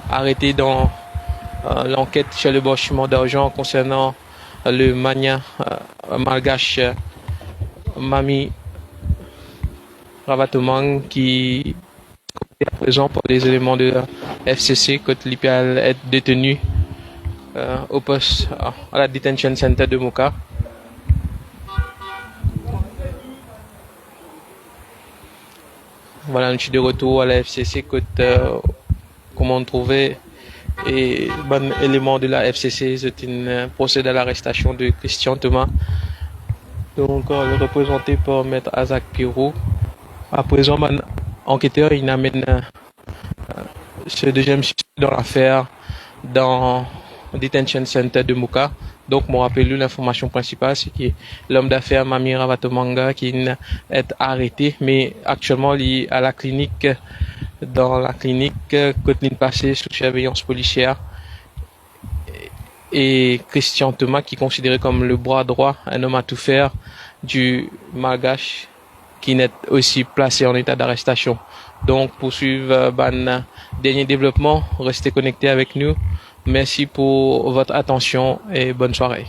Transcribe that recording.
arrêté dans l'enquête sur le blanchiment d'argent concernant le mania malgache Mami Ravatomang qui est à présent par les éléments de la FCC quand il peut être détenu au poste à la detention center de Moka. Voilà, je suis de retour à la FCC comment on trouvait et bon élément de la FCC, c'est un procès à l'arrestation de Christian Thomas, donc représenté par maître Azak Pirou. À présent, mon enquêteur il amène ce deuxième suspect dans l'affaire dans le detention center de Muka. Donc, moi, rappelé l'information principale, c'est que l'homme d'affaires Mami Ravatomanga qui est arrêté, mais actuellement, il est à la clinique, dans la clinique, côté passé sous surveillance policière. Et Christian Thomas, qui est considéré comme le bras droit, un homme à tout faire du Malgache, qui n'est aussi placé en état d'arrestation. Donc, pour suivre dernier développement, restez connectés avec nous. Merci pour votre attention et bonne soirée.